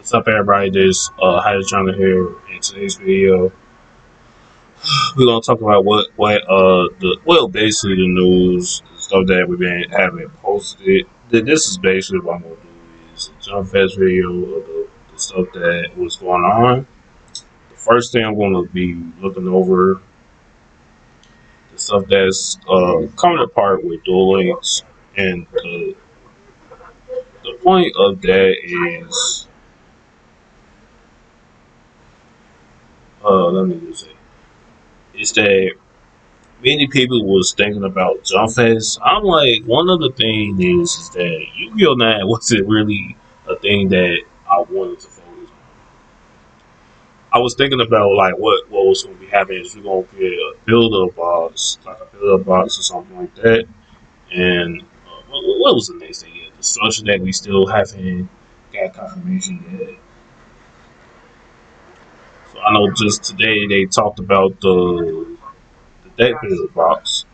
What's up, everybody? This Hydrogen here. In today's video, we're gonna talk about basically the news, the stuff that we've been having posted. This is basically what I'm gonna do is a jump fast video of the stuff that was going on. The first thing I'm gonna be looking over the stuff that's coming apart with Duel Links, and the point of that is let me just say is that many people was thinking about Jump Fest. I'm like, one of the things is that Yu-Gi-Oh! 9 wasn't really a thing that I wanted to focus on. I was thinking about like what was going to be happening is we're going to get a build-up box, like a build-up box or something like that. And what was the next thing? Yeah, the structure that we still haven't got confirmation yet. So I know just today they talked about the deck build box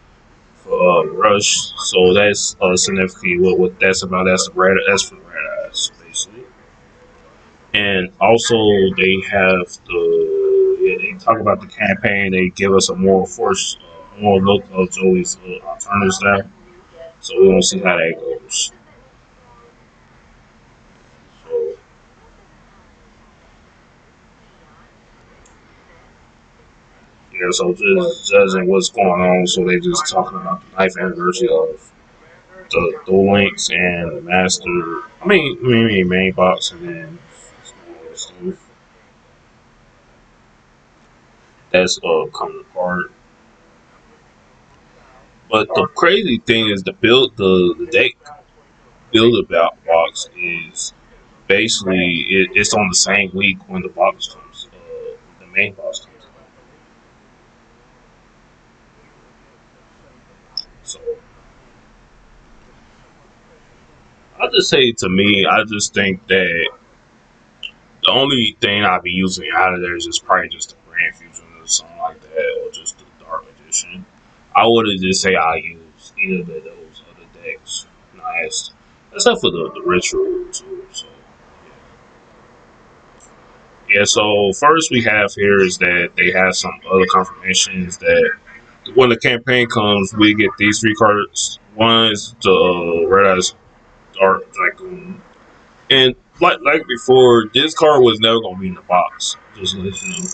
for Rush. So that's significant. What that's about? That's for the red eyes, basically. And also they have they talk about the campaign. They give us a more force, more look of Joey's alternative style. So we want to see how that goes. So yeah, so just judging what's going on. So they just talking about the 9th anniversary of the links and the master. I mean main box and then some stuff that's coming apart. But the crazy thing is the deck build about box is basically it's on the same week when the box comes, the main box comes out. So I just say to me, I just think that the only thing I'd be using out of there is just probably just the Grand Fusion or something like that, or just the Dark Edition. I would have just say I use either of those other decks. Nice, except for the ritual too. So yeah. So first we have here is that they have some other confirmations that when the campaign comes, we get these three cards. One is the Red Eyes Dark Dragoon, and like before, this card was never gonna be in the box. Just to let you know.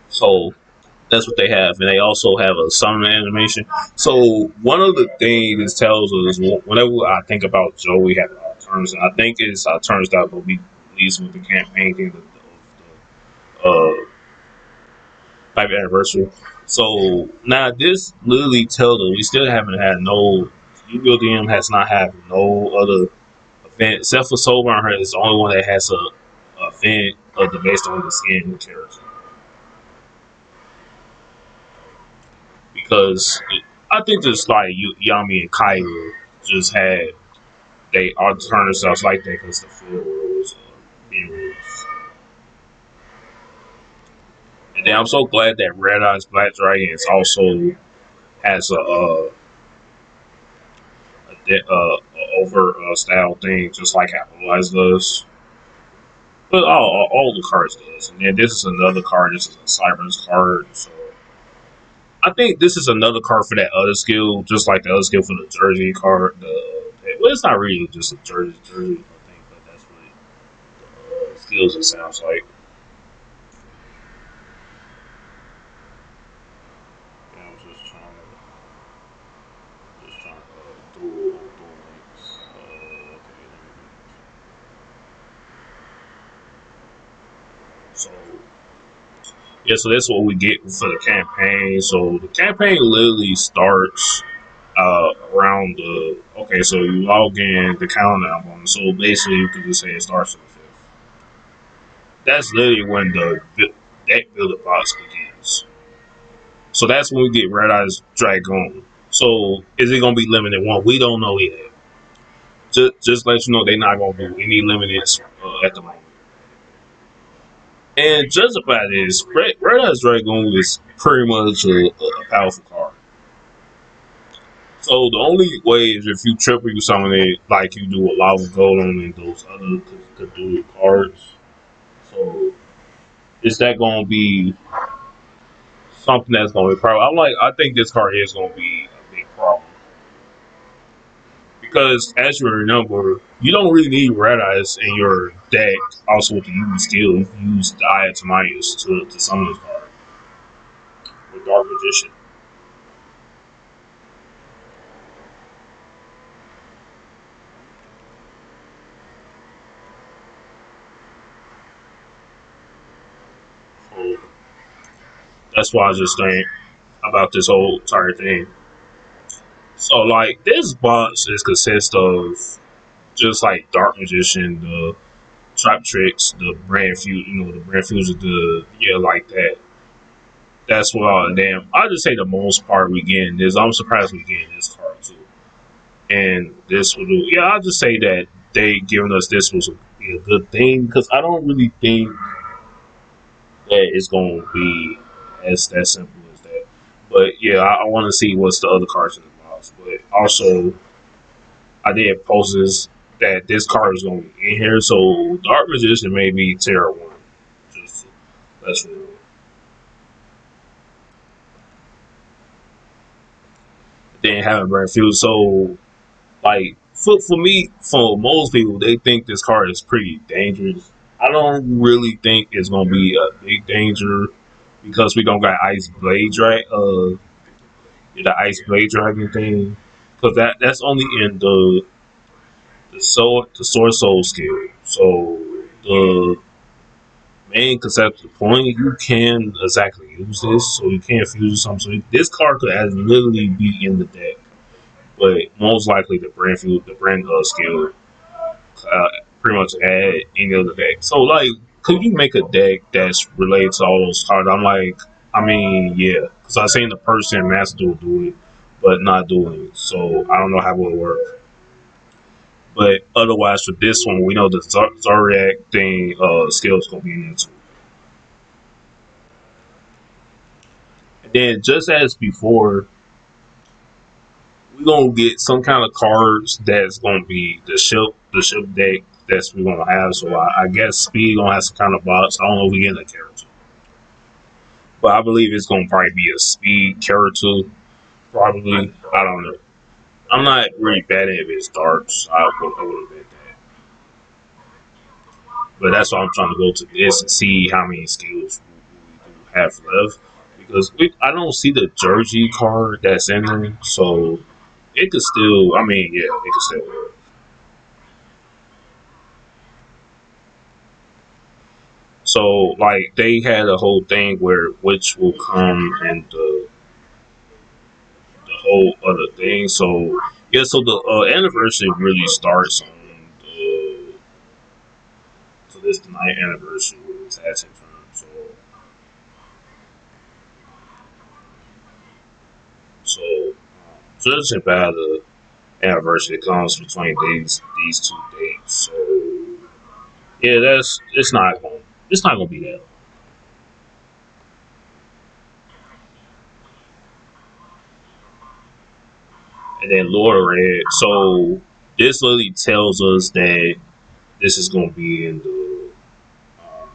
So that's what they have, and they also have a summon animation. So one of the things this tells us, whenever I think about Joey having turns, I think it's turns that will be released with the campaign thing, the 5th anniversary. So now this literally tells us we still haven't had no Yu-Gi-Oh! DM has not had no other event except for Soulburn. Her is the only one that has a event of the based on the skin character. Because I think just like Yami and Kaiba just had they alternative stuff like that because the field was being released. And then I'm so glad that Red Eyes Black Dragons also has over style thing just like Apple Eyes does. But all the cards does. And then this is another card. This is a Cyber's card. So I think this is another card for that other skill, just like the other skill for the Jersey card. Well, it's not really just a Jersey, I think, but that's what the skills it sounds like. Yeah, I'm just trying to dual links. Okay, so yeah, so that's what we get for the campaign. So the campaign literally starts around the okay. So you log in the calendar album. So basically, you could just say it starts on the 5th. That's literally when the deck builder box begins. So that's when we get Red Eyes Dragoon. So is it gonna be limited one? We don't know yet. Just let you know they're not gonna do any limited at the moment. And just about this, Red Eyes Dragoon is pretty much a powerful card. So the only way is if you triple you summon it like you do a lava golem and those other Cthulhu cards. So is that gonna be something that's gonna be a problem? I think this card is gonna be a big problem. Because as you remember, you don't really need red eyes in your deck also with the use skill. You can use the Eye of Timaeus to summon this card with Dark Magician. So that's why I just think about this whole entire thing. So like this box is consist of just like Dark Magician, the Trap Tricks, the Brand Fuse, the Brand Fuse, the yeah, like that. That's what damn. I'll just say the most part we getting this. I'm surprised we getting this card too. And this will do. Yeah, I'll just say that they giving us this was be a good thing because I don't really think that it's going to be as that simple as that. But yeah, I want to see what's the other cards in the box. But also, I did post this that this card is going to be in here. So Dark Magician may be tier one. Just that's real. Then having Brand Fuse. So like for me, for most people, they think this card is pretty dangerous. I don't really think it's gonna be a big danger because we don't got Ice Blade the Ice Blade Dragon thing. Because that's only in the Sword Soul skill. So the main conceptual point, you can exactly use this, so you can't fuse something. So this card could literally be in the deck, but most likely the brand skill pretty much add any other deck. So like, could you make a deck that's related to all those cards? I'm like, I mean, yeah, because I've seen the person Master Duel do it, but not doing it. So I don't know how it would work. But otherwise, for this one, we know the Zodiac thing skill is gonna be in there too. And then just as before, we're gonna get some kind of cards that's gonna be the ship deck that's we're gonna have. So I guess Speed gonna have some kind of box. I don't know if we get a character. But I believe it's gonna probably be a speed character. Probably. I don't know. I'm not really betting if it's darts. I would have bet that. But that's why I'm trying to go to this and see how many skills we do have left. Because I don't see the jersey card that's in there. So it could still, I mean, yeah, it could still work. So, like, they had a whole thing where which will come and the whole other thing. So yeah, so the anniversary really starts on the so this the ninth anniversary with its asset term. So judging by the anniversary that comes between these two dates. So yeah, that's it's not gonna be that. And then Laura Red. So this literally tells us that this is gonna be in the um,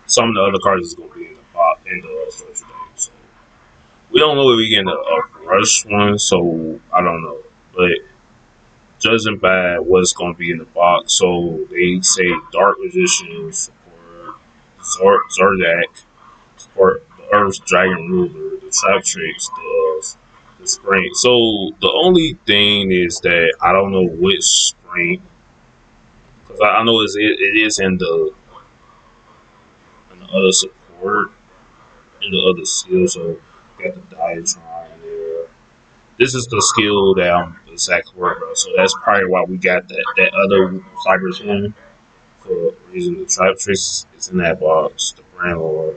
some of the other cards is gonna be in the pop in the structure deck. So we don't know if we get a rush one, so I don't know. But judging by what's going to be in the box, so they say Dark Magician support Zodiac, support the Earth's Dragon Ruler, the Trap Tricks, the Spring. So the only thing is that I don't know which Spring, because I know it is in the other support, in the other skill. So got the Diatron there. This is the skill that I'm exactly worried about. So that's probably why we got that other Cypress one for reason the Trap Tricks is in that box, the Brand Lord.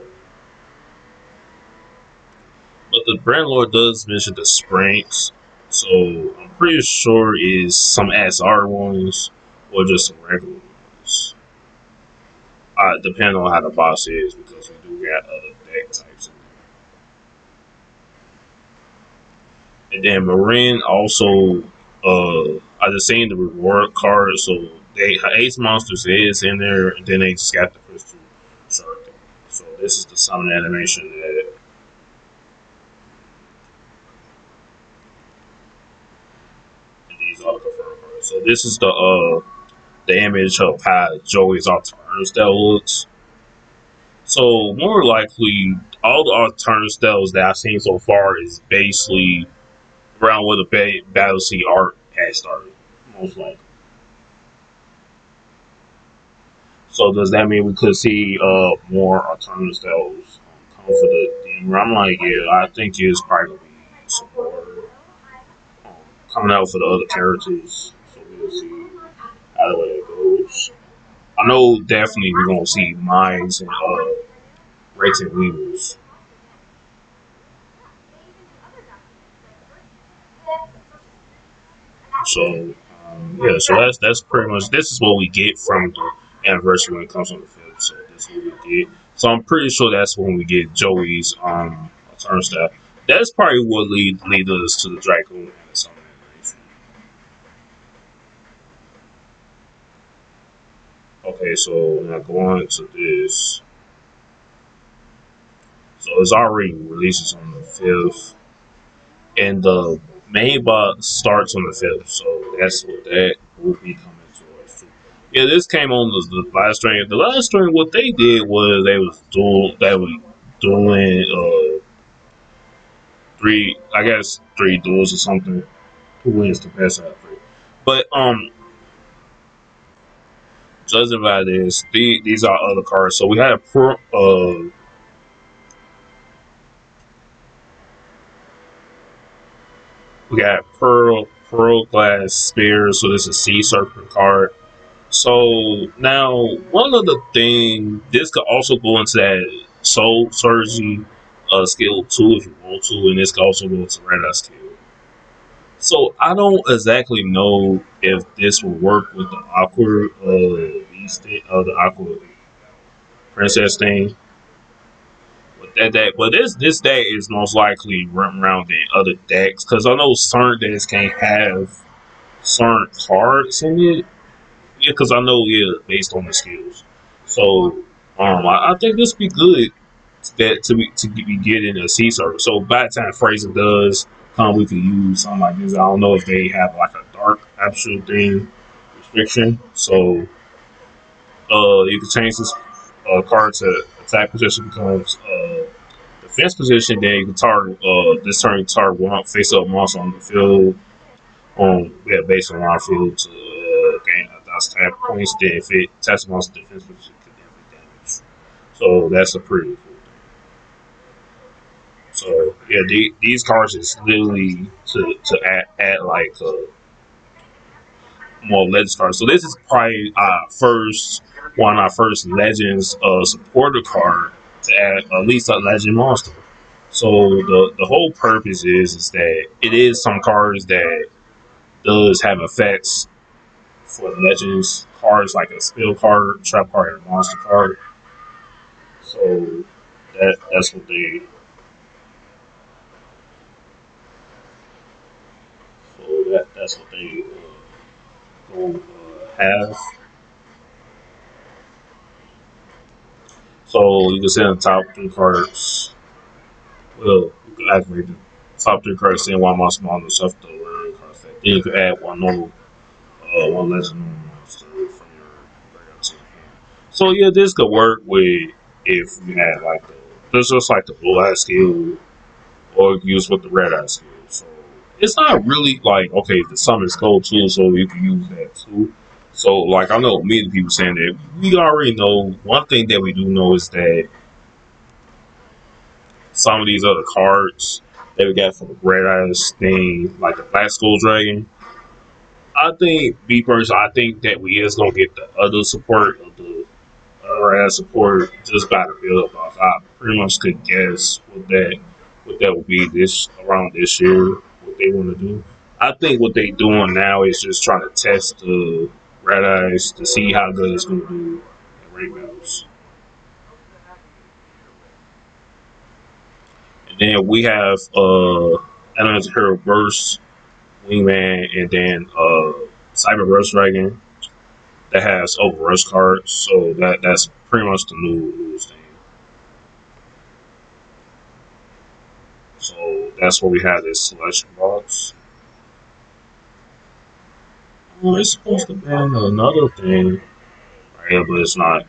But the Brand Lord does mention the Sprints, so I'm pretty sure is some SR ones or just some regular ones. Depending on how the boss is, because we do got other deck types in there. And then Marin also, I just seen the reward card, so they Ace Monsters is in there, and then they just got the crystal shark. So this is the summon animation that, and these are the confirmed cards. So this is the image of how Joey's alternative style looks. So more likely, all the alternative styles that I've seen so far is basically around where the Battle Sea art has started, most likely. So does that mean we could see more alternative styles come for the DM? I'm like, yeah, I think it's probably gonna be some more um, coming out for the other characters. So we'll see how the way it goes. I know definitely we're gonna see mines and Rakes and Weavers. So yeah, so that's pretty much this is what we get from the anniversary when it comes on the film. So that's what we get. So I'm pretty sure that's when we get Joey's turnstile. That's probably what lead us to the Draco and the Summon animation. Okay, so now going to this. So it's already releases on the fifth, and the main box starts on the fifth. So that's what that will be coming to us too. Yeah, this came on the last string. The last string, what they did was they was doing I guess three duels or something. Who wins the best out of three? But judging by this, these are other cards. So we have we got Pearl Glass Spear. So this is a Sea Serpent card. So now one of the things this could also go into that Soul Surgery skill too if you want to, and this could also go into Red Eye skill. So I don't exactly know if this will work with the awkward the awkward princess thing. But this deck is most likely run around in other decks because I know certain decks can't have certain cards in it. Yeah, because I know based on the skills. So I think this would be good to be getting a sea server. So by the time Fraser does come, we can use something like this. I don't know if they have like a dark absolute thing restriction. So you can change this card to attack position becomes defense position. Then you can target this turn you target one face up monster on the field. Based on our field to gain a thousand tap points. Then if it attacks monster defense position, could then damage. So that's a pretty cool. So yeah, these cards is literally to add like more legends cards. So this is probably our first one of our first legends supporter card to add at least a legend monster. So the whole purpose is that it is some cards that does have effects for the legends cards like a spill card, trap card, and a monster card. So that's what they that's what they go have. So you can send the top three cards. Well, you can activate the top three cards, send one monster on the shuffle the rare card effect. Then you can add one normal, one legend monster from your graveyard to your hand. So yeah, this could work with if you had like there's just like the blue eye skill or use with the red eye skill. So it's not really like okay, the summons cold too, so you can use that too. So like I know many people saying that we already know one thing that we do know is that some of these other cards that we got for the Red Eyes thing, like the Black Skull Dragon. I think, be person, I think that we is gonna get the other support of the Red Eyes support just by the build up. I pretty much could guess what that would be this around this year. What they want to do. I think what they doing now is just trying to test the Red Eyes to see how good it's gonna do in rank battles. And then we have Elemental Hero Burst, Wingman, and then Cyber Rush Dragon that has Overrush cards. So that's pretty much the newest thing. So that's where we have this selection box. Oh, it's supposed to be another thing right here, but it's not.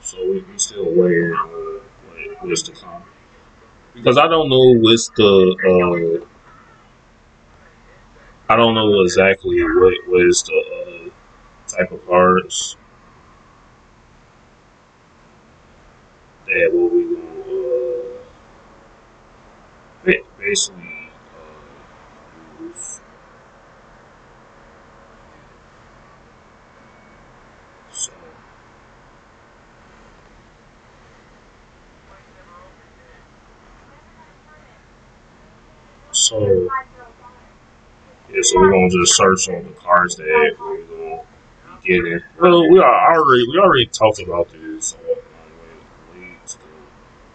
So we still waiting on what's to come. Because I don't know what's the I don't know exactly what is the type of cards that what we gonna basically use. So so yeah, so we're gonna just search on the cards that we're gonna be getting. Well, we already talked about this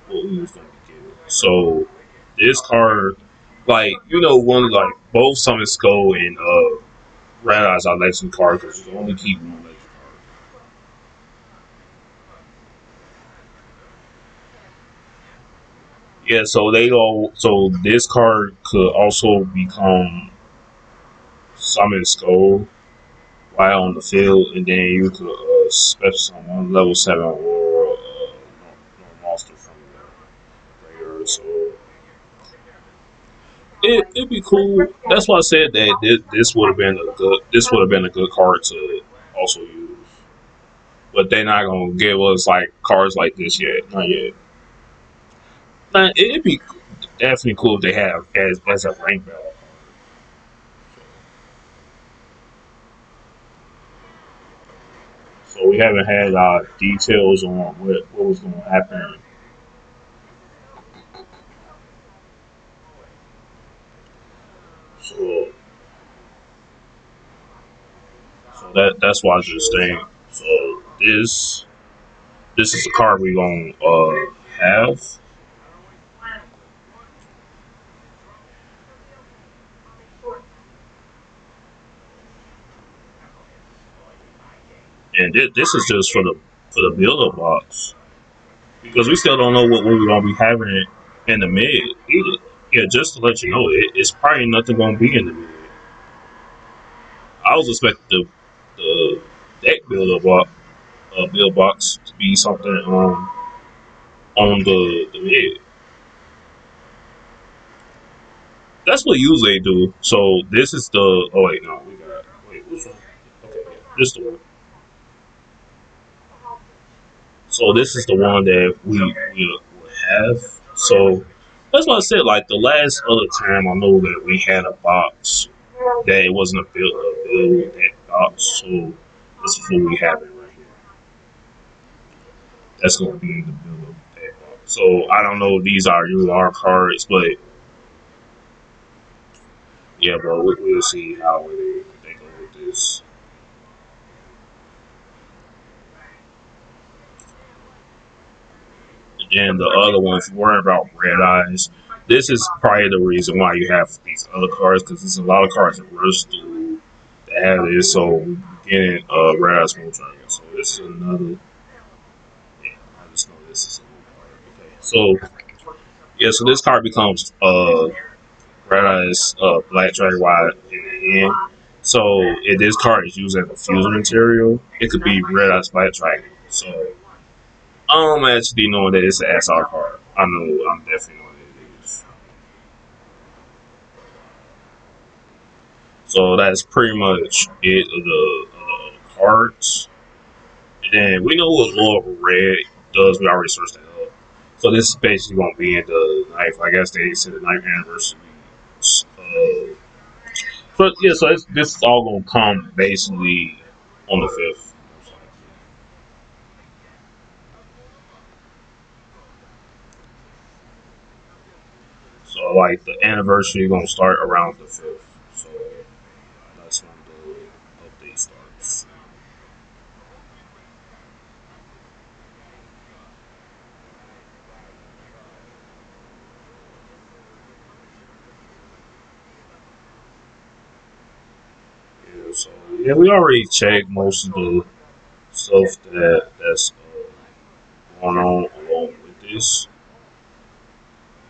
what we was gonna be getting. So this card, like one like both Summon Skull and Red Eyes are legend cards because you can only keep one legend card. Yeah, so they all so this card could also become Summon Skull while on the field, and then you could special summon level 7 or monster from the graveyard. So it'd be cool. That's why I said that this would have been a good card to also use. But they're not gonna give us like cards like this yet, not yet. But it'd be definitely cool if they have as a rank battle. So we haven't had details on what was going to happen. So that's why I just think. So this is the card we gonna have, and this is just for the build up box because we still don't know what we're gonna be having in the mid either. Yeah, just to let you know, it's probably nothing gonna be in the mid. I was expecting the deck build box to be something on the mid. That's what usually they do. So this is the. Oh wait, no, we got. Wait, which one? Okay, yeah, this the one. So this is the one that we would have. So that's what I said. Like the last other time, I know that we had a box that it wasn't a build that box. So this is what we have it right here. That's gonna be the build of that box. So I don't know if these are UR cards, but yeah, bro, we'll see how they go with this. And the other one, if you're worried about red eyes, this is probably the reason why you have these other cards because there's a lot of cards that rush through that have this. So we're getting red eyes Moon Dragon. So this is another. Yeah, I just know this is a new card. Okay, so yeah, so this card becomes red eyes black dragon wide in the end. So if this card is used as a fusion material, it could be red eyes black dragon. So I'm actually knowing that it's an SR card. I'm definitely knowing it is. So that's pretty much it of the cards. And then we know what Lord Red does. We already searched that up. So this is basically going to be in the ninth. I guess they said the ninth anniversary. Uh, but yeah, so this is all going to come basically on the fifth. So like the anniversary going to start around the fifth. So that's when the update starts. yeah, we already checked most of the stuff that's going on along with this.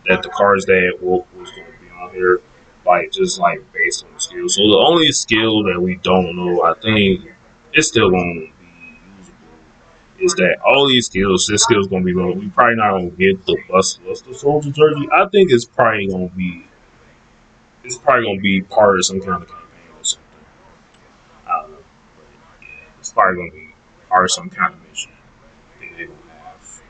That the cards that was going to be on here, like just like based on the skill. So the only skill that we don't know, I think, it's still going to be usable. Is that all these skills? This skill's going to be low. We probably not going to get the bust luster soldier jersey. I think it's probably going to be. It's probably going to be part of some kind of campaign or something. I don't know. But yeah, it's probably going to be part of some kind of mission. They're going to have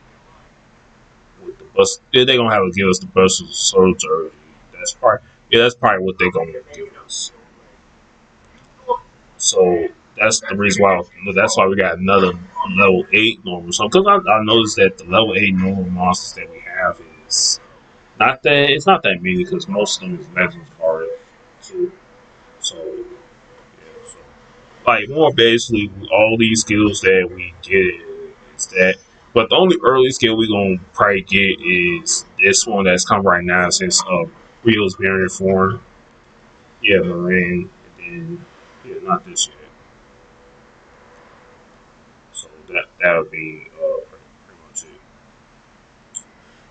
with the bus. Yeah, they're gonna have to give us the bus soldier. That's probably that's probably what they're gonna give us. So that's the reason why. That's why we got another level 8 normal. So because I noticed that the level 8 normal monsters that we have is not that it's not that many because most of them is legends card too. So yeah, so like more basically all these skills that we get is that. But the only early skill we gonna probably get is this one that's come right now since Rio's variant form. Yeah, Marine, and then yeah, not this yet. So that would be pretty much it.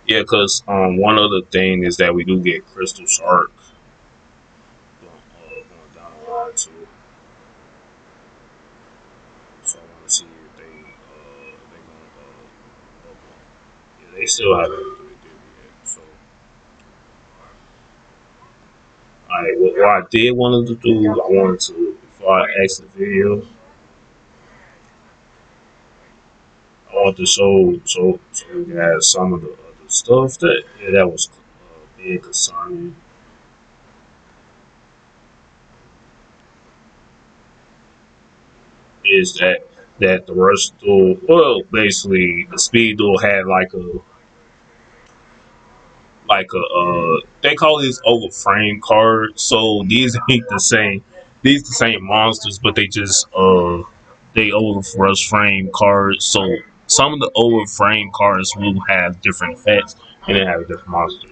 Yeah, because one other thing is that we do get Crystal Shark going down the line too. So I want to see if they gonna yeah, they still haven't really did yet. So what I did want to do, I wanted to before I exit the video, I want to show you guys some of the other stuff that yeah, that was being concerning. Is that the rush duel? Well, basically the speed duel had they call these over frame cards. So these ain't the same. These the same monsters, but they over rush frame cards. So some of the over frame cards will have different effects and they have a different monster.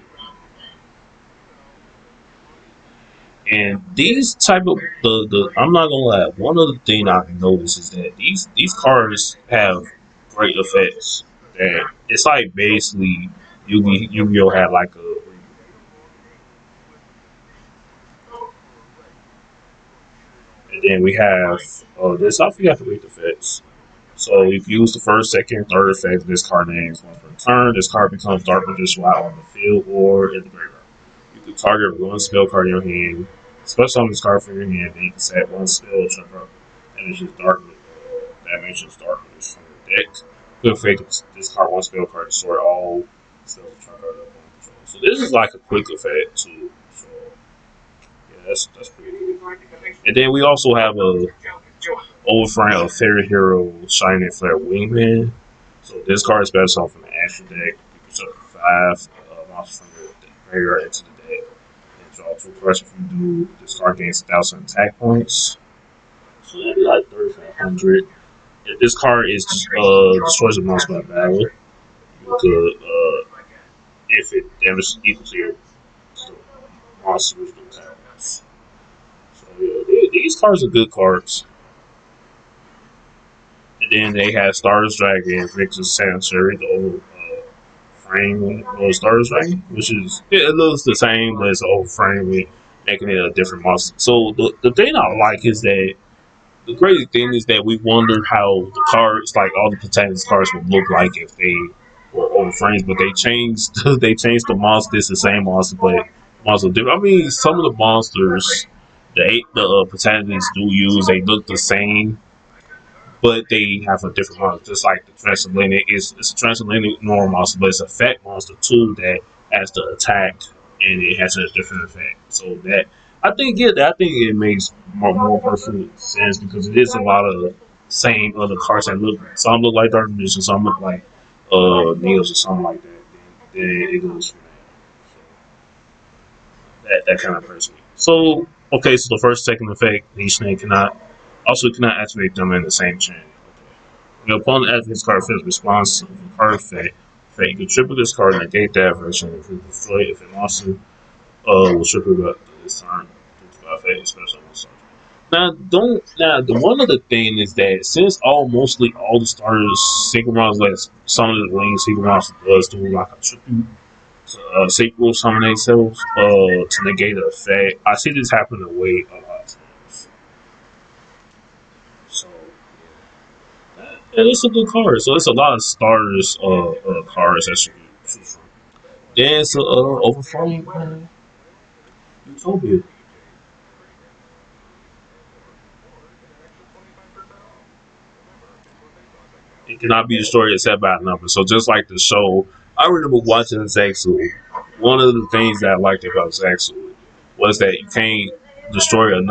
And these type of the I'm not gonna lie. One other thing I've noticed is that these cards have great effects. That it's like basically Yu-Gi-Oh had like a and then we have this. I forgot to read the effects. So if you use the first, second, third effect, this card names once per turn. This card becomes dark magician while on the field or in the graveyard. You can target one spell card in your hand, special on this card from your hand, and you can set one spell trigger that mentions dark that mentions dark magician from your deck. Good effect this card one spell card destroy all spells trigger up on control. So this is like a quick effect too. So yeah, that's pretty good. And then we also have a overframe of Fairy Hero Shining Flare Wingman. So this card is best off in the action deck. You can shut 5 monsters from your graveyard into the deck. And draw 2 cards if you do. This card gains 1,000 attack points. So that'd be like 3,500. If this card is destroys a monster by battle, you could if it damages equal to your monster's attack points. So yeah, these cards are good cards. And then they had Stardust Dragon, Vix's Sanctuary, the old frame of Stardust Dragon, which is it looks the same, but it's an old frame, making it a different monster. So the thing I like is that the crazy thing is that we wondered how the cards, like all the protagonist cards, would look like if they were old frames, but they changed they changed the monster. It's the same monster, but monster different. I mean, some of the monsters the protagonists do use, they look the same but they have a different monster. Just like the transatlantic, it's a transatlantic normal monster, but it's a fat monster too that has to attack and it has a different effect. So that I think it makes more perfect sense because it is a lot of same other cards that look some look like Dark Magician, some look like Neos or something like that. Then it goes from there. That kind of person. So okay, so the first second effect, each snake cannot activate them in the same chain. Your opponent activates this card effect response to the card effect. You can triple this card and negate that version. If you destroy it, if it monster will triple it this turn. Effect, especially on the start. Now the one other thing is that since mostly all the starters synchronize like some of the lanes synchronize does do like a tribute sequel summon themselves to negate the effect. I see this happen way a lot of times. So yeah, it's a good card. So it's a lot of starters cards that you can choose from. Then it's overflowing Utopia. It cannot be destroyed except by a number. So just like the show, I remember watching Zaxu. One of the things that I liked about Zaxu was that you can't destroy a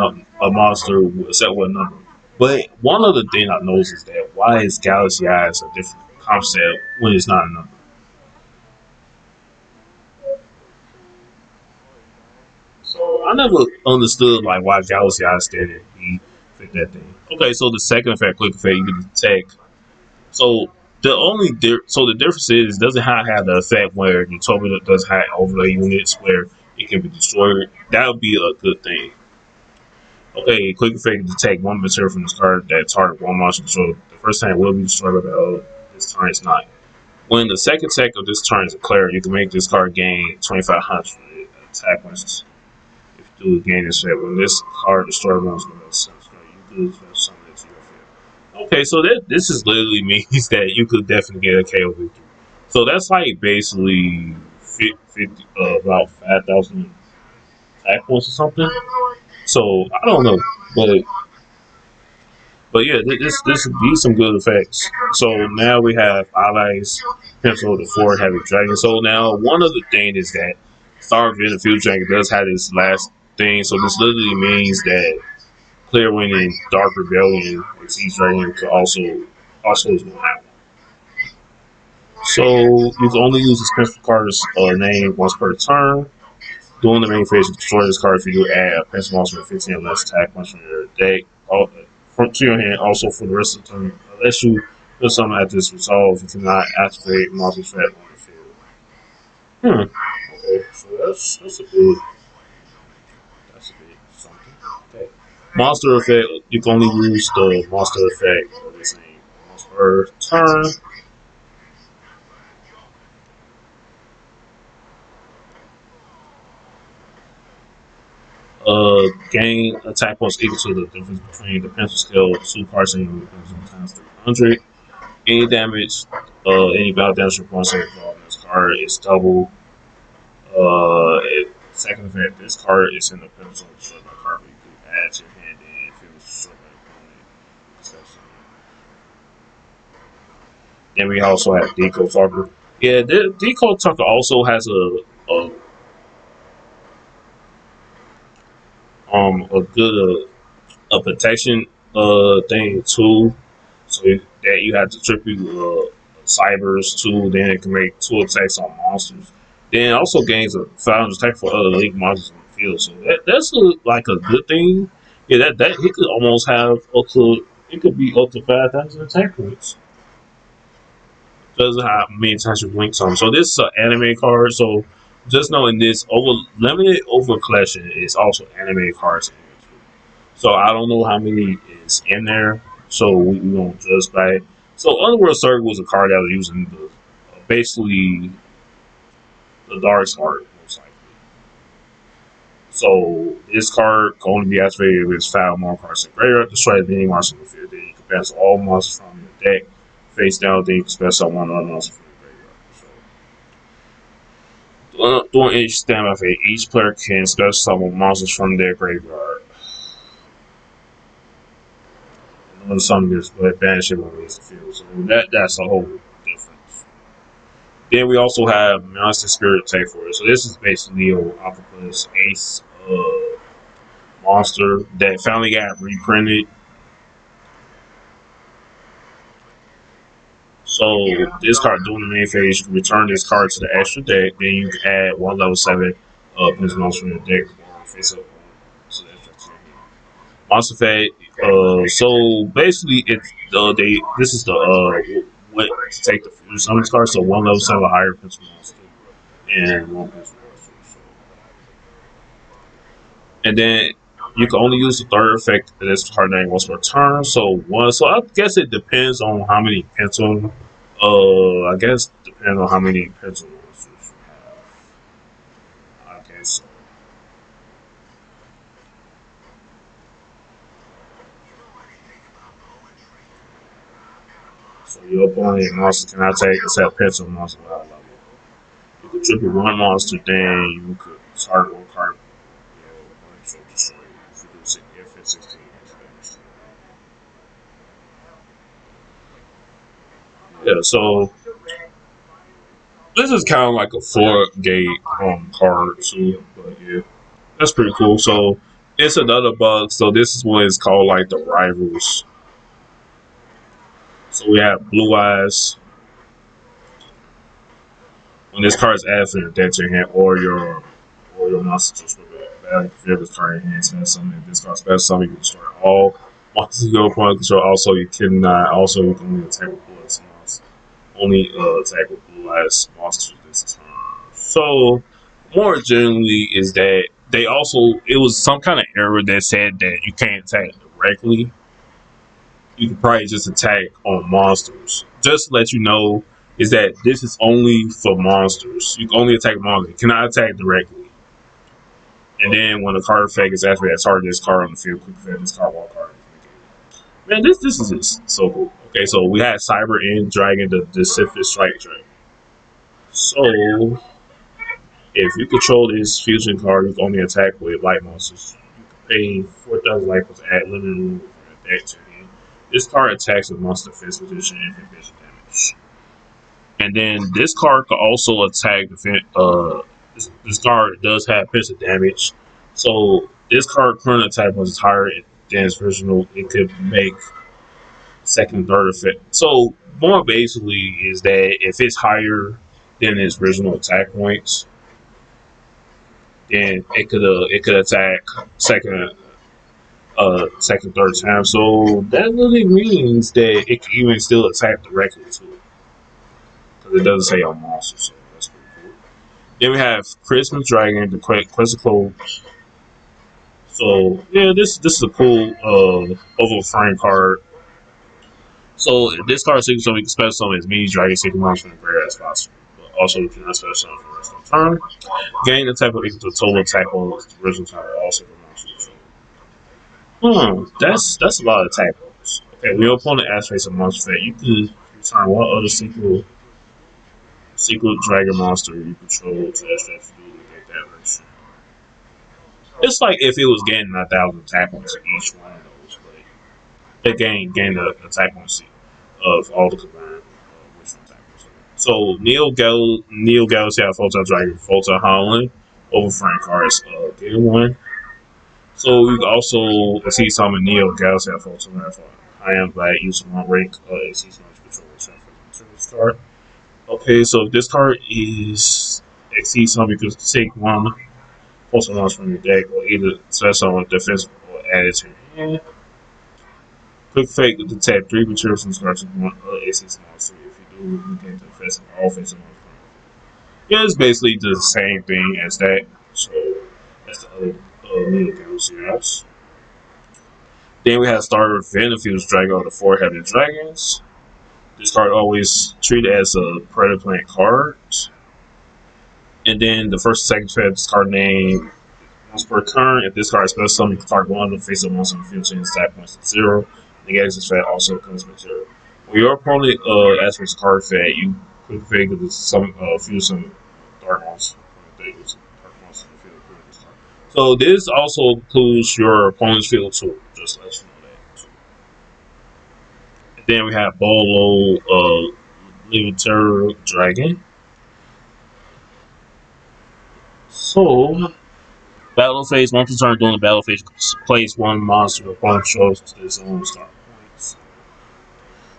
monster except with a number. But one other thing I noticed is that why is Galaxy Eyes a different concept when it's not a number? So I never understood like why Galaxy Eyes didn't be fit that thing. Okay, so the second effect, quick effect, you can detect. So so the difference is it doesn't have the effect where Utopia does have overlay units where it can be destroyed. That would be a good thing. Okay, quick effect to take one material from this card that target one monster control. The first time it will be destroyed, but this turn is not. When the second attack of this turn is declared, you can make this card gain 2500 attack points. If you do gain this effect, when this card destroys one monster, you could summon it to your field. Okay, so this is literally means that you could definitely get a KO victory. So that's like basically 50, about 5,000 attack points or something. So I don't know, but yeah, this these some good effects. So now we have allies pencil the four heavy dragon. So now one of the thing is that Star of the Future Dragon does have this last thing. So this literally means that player winning Dark Rebellion with Siege Dragon could also is gonna happen. So you can only use this pencil card's name once per turn. During the main phase, you destroy this card if you do add a pencil monster with 15 or less attack points from your deck. From to your hand, also for the rest of the turn, unless you put something at this resolve, you cannot activate monster effect on the field. Okay, so that's a bit something. Okay. Monster effect, you can only use the monster effect of the same once per turn. Gain attack points equal to the difference between the pencil scale of two cards and the pencil times 300. Any damage, any battle damage response involved in this card is double. Second effect, this card is in the pencil, so the card you can add to your hand and if it was destroyed by the opponent. Then we also have Deco Talker. Yeah, Deco Talker also has a good a protection thing too. So that you have to tribute cybers too. Then it can make two attacks on monsters. Then it also gains a 500 attack for other league monsters in the field. So that's like a good thing. Yeah, that he could almost have up to it could be up to 5,000 attack points. Doesn't have many times you blink some. So this is an anime card. So just knowing this over limited over collection is also anime cards. So I don't know how many is in there. So we won't judge by it. So Underworld Circle was a card that was using basically the Dark card most likely. So this card can only be activated if it's found more cards in graveyard. Destroy any monster in the field. Then you can pass all monsters from your deck face down. Then you can special one other monster from the graveyard. So during each standby phase, each player can special summon monsters from their graveyard. On some of but banish it when it leaves the field. So that's a whole difference. Then we also have Monster Spirit Take for it. So this is basically an Octopus Ace monster that finally got reprinted. So this card during the main phase, you can return this card to the extra deck. Then you can add one level 7 pencil monster from the deck face up. So that's Monster Fate. So basically, it's they. This is the what to take the fusion summon card. So one level 7 higher pencil monster and one pencil monster. So, and then You can only use the third effect of this card name once per turn. So one. So I guess it depends on how many pencil. I guess depends on how many pencil monsters you have. I guess so. So your opponent monster cannot take except pencil monster without level. You can tribute one monster, then you could target one card. So destroy it. If you do if it's 16 damage. Yeah, so this is kind of like a four gate card too, but yeah, that's pretty cool. So it's another bug. So this is what it's called like the rivals. So we have Blue Eyes. When this card is added to your deck to your hand or your monster just with it. If you have this card in your hand, spend something. This card spend something, you can destroy all monsters you opponent control. Also, you cannot. Also, you can only attack with bullets. Only attack with blue eyes monsters this turn. So, more generally, is that they also it was some kind of error that said that you can't attack directly. You can probably just attack on monsters. Just to let you know, is that this is only for monsters. You can only attack monsters. You cannot attack directly. And then when the card effect is activated, target this card on the field, quick effect this card, one card. Man, this is just so cool. Okay, so we had Cyber and Dragon, the Pacific Strike Dragon. So if you control this fusion card, you can only attack with light monsters. You can pay 4,000 life plus add limited rule for your deck to hand. This card attacks with monster fist position and inflict damage. And then this card can also attack this card does have pistol damage. So this card current attack was higher than its original. It could make second and third effect. So more basically is that if it's higher than its original attack points, then it could attack second third time. So that really means that it can even still attack directly too, because it doesn't say on monsters. So that's pretty cool. Then we have Christmas Dragon, the Quetzalcoatl. So yeah, this is a cool oval frame card. So this card sequence, so we can special summon as many dragon secret monsters from the graveyard as possible. But also we cannot special summon for the rest of the turn. Gain the type of equal to total attack on the original time of all secret monsters. That's a lot of attack bonus. Okay, when your opponent activates a monster effect, you can return one other secret dragon monster you control to extract to get that ratio. It's like if it was getting 1,000 attack points for each one of those, but it gain the attack points of all the combined original attack points. So Neo Galaxy out Photon Dragon, Photon Howling, Overframe cards, game one. So you can also see some in Neo Galaxy out Photon Dragon. I am black, use one rank, AC so much control this card. Okay, so if this card is exceeds some, you can take one Photon launch from your deck, or either special on defense or add it to your hand. Quick fake to tap 3 materials and cards with one AC monster. If you do, you can defensive or offensive monster. Yeah, it's basically the same thing as that. So that's the other Neo Galaxy house. Then we have starter Venomfuse Dragon of the 4-headed dragons. This card always treated as a predator plant card. And then the first and second phase, this card name once per turn. If this card is special summon, you can target one of the face of monster on the field, change attack points to 0. The exit effect also comes with 0. When your opponent activates card effect, you quick figure some fuse some dark monster from the field. So this also includes your opponent's field too. Just to let you know that. And then we have Bolo Living Terror Dragon. So battle phase, once per turn during the battle phase, place one monster your opponent controls to its own start points.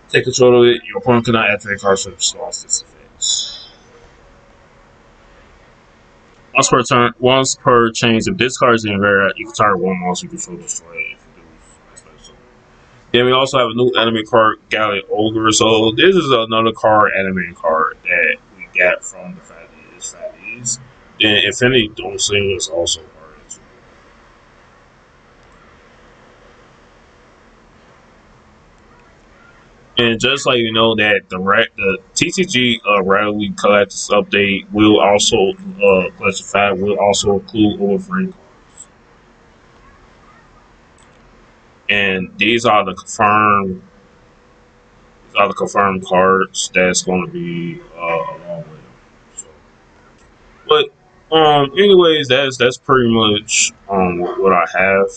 Take control of it, your opponent cannot activate cards to response this effect. Once per change, if this card is in rare, you can target one monster you control destroy it if you do. Then we also have a new anime card, Galley Ogre. So this is another card, anime card that we got from the Fatties. Then Infinity Doomslinger is also part of it. And just like you know that the TCG Rally Collectors update will also classify will also include overframe cards, and these are the confirmed cards that's going to be along with them. So, but anyways, that's pretty much what I have.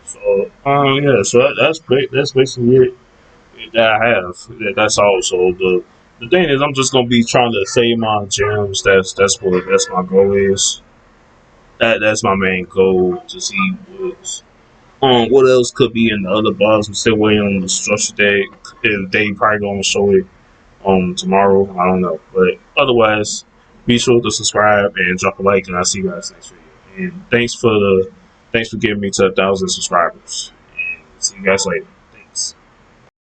So yeah, so that's basically it that I have. That's all. So the thing is, I'm just gonna be trying to save my gems. That's my goal is. That's my main goal to see what else could be in the other box. I'm still waiting on the structure deck. If they probably gonna show it tomorrow, I don't know. But otherwise, be sure to subscribe and drop a like, and I'll see you guys next video. And thanks for giving me to 1,000 subscribers. And see you guys later.